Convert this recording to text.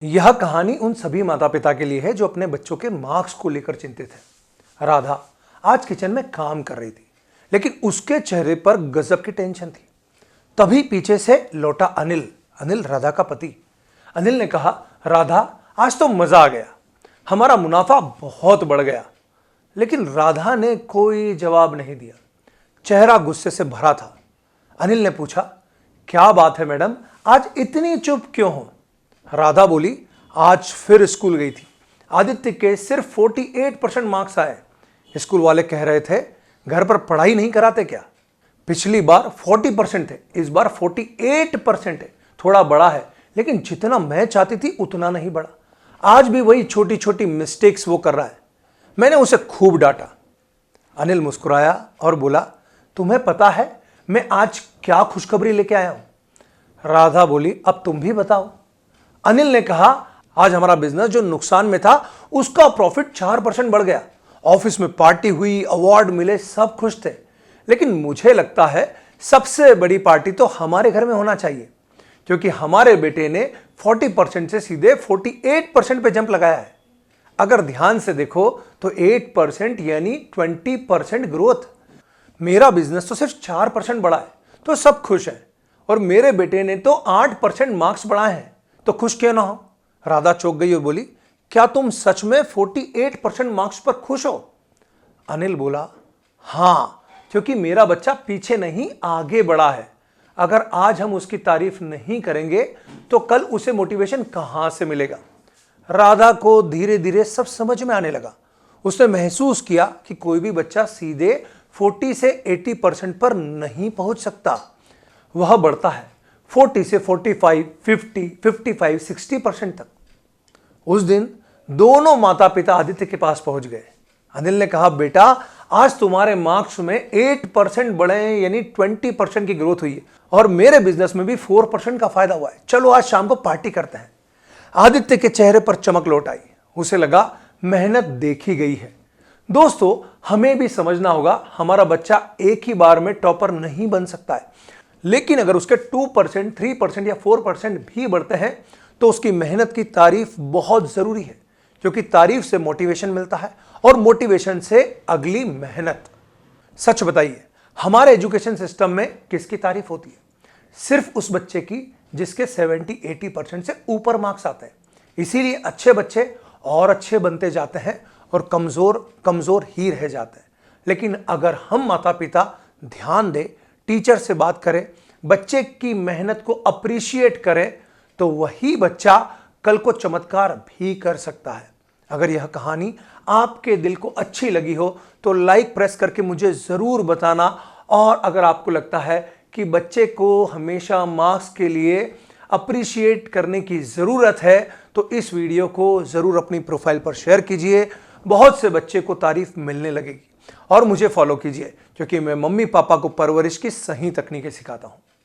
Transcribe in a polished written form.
यह कहानी उन सभी माता पिता के लिए है जो अपने बच्चों के मार्क्स को लेकर चिंतित है। राधा आज किचन में काम कर रही थी, लेकिन उसके चेहरे पर गजब की टेंशन थी। तभी पीछे से लौटा अनिल राधा का पति। अनिल ने कहा, राधा आज तो मजा आ गया, हमारा मुनाफा बहुत बढ़ गया। लेकिन राधा ने कोई जवाब नहीं दिया, चेहरा गुस्से से भरा था। अनिल ने पूछा, क्या बात है मैडम, आज इतनी चुप क्यों हो? राधा बोली, आज फिर स्कूल गई थी। आदित्य के सिर्फ 48% मार्क्स आए। स्कूल वाले कह रहे थे घर पर पढ़ाई नहीं कराते क्या? पिछली बार 40% थे, इस बार 48% है। थोड़ा बड़ा है, लेकिन जितना मैं चाहती थी उतना नहीं बढ़ा। आज भी वही छोटी छोटी मिस्टेक्स वो कर रहा है। मैंने उसे खूब डांटा। अनिल मुस्कुराया और बोला, तुम्हें पता है मैं आज क्या खुशखबरी लेके आया हूं? राधा बोली, अब तुम भी बताओ। अनिल ने कहा, आज हमारा बिजनेस जो नुकसान में था उसका प्रॉफिट 4% बढ़ गया। ऑफिस में पार्टी हुई, अवार्ड मिले, सब खुश थे। लेकिन मुझे लगता है सबसे बड़ी पार्टी तो हमारे घर में होना चाहिए, क्योंकि हमारे बेटे ने 40% से सीधे 48% पे जंप लगाया है। अगर ध्यान से देखो तो 8% यानी 20% ग्रोथ। मेरा बिजनेस तो सिर्फ 4% बढ़ा है तो सब खुश हैं, और मेरे बेटे ने तो 8% मार्क्स बढ़ाए हैं, तो खुश क्यों ना हो? राधा चौंक गई और बोली, क्या तुम सच में 48% मार्क्स पर खुश हो? अनिल बोला, हां, क्योंकि मेरा बच्चा पीछे नहीं आगे बढ़ा है। अगर आज हम उसकी तारीफ नहीं करेंगे तो कल उसे मोटिवेशन कहां से मिलेगा? राधा को धीरे धीरे सब समझ में आने लगा। उसने महसूस किया कि कोई भी बच्चा सीधे 40 से 80% पर नहीं पहुंच सकता। वह बढ़ता है 40 से 45, 50, 55, 60% तक। उस दिन दोनों माता पिता आदित्य के पास पहुंच गए। अनिल ने कहा, बेटा आज तुम्हारे मार्क्स में 8% बढ़े हैं, यानी 20% की ग्रोथ हुई है, और मेरे बिजनेस में भी 4% का फायदा हुआ है। चलो आज शाम को पार्टी करते हैं। आदित्य के चेहरे पर चमक लौट आई। उसे लगा मेहनत देखी गई है। दोस्तों, हमें भी समझना होगा, हमारा बच्चा एक ही बार में टॉपर नहीं बन सकता है, लेकिन अगर उसके 2%, 3% या 4% भी बढ़ते हैं तो उसकी मेहनत की तारीफ बहुत जरूरी है, क्योंकि तारीफ से मोटिवेशन मिलता है और मोटिवेशन से अगली मेहनत। सच बताइए, हमारे एजुकेशन सिस्टम में किसकी तारीफ होती है? सिर्फ उस बच्चे की जिसके 70-80% से ऊपर मार्क्स आते हैं। इसीलिए अच्छे बच्चे और अच्छे बनते जाते हैं और कमजोर ही रह जाते हैं। लेकिन अगर हम माता पिता ध्यान दें, टीचर से बात करें, बच्चे की मेहनत को अप्रिशिएट करें, तो वही बच्चा कल को चमत्कार भी कर सकता है। अगर यह कहानी आपके दिल को अच्छी लगी हो तो लाइक प्रेस करके मुझे जरूर बताना। और अगर आपको लगता है कि बच्चे को हमेशा मार्क्स के लिए अप्रिशिएट करने की जरूरत है तो इस वीडियो को जरूर अपनी प्रोफाइल पर शेयर कीजिए। बहुत से बच्चे को तारीफ मिलने लगेगी। और मुझे फॉलो कीजिए, क्योंकि मैं मम्मी पापा को परवरिश की सही तकनीकें सिखाता हूं।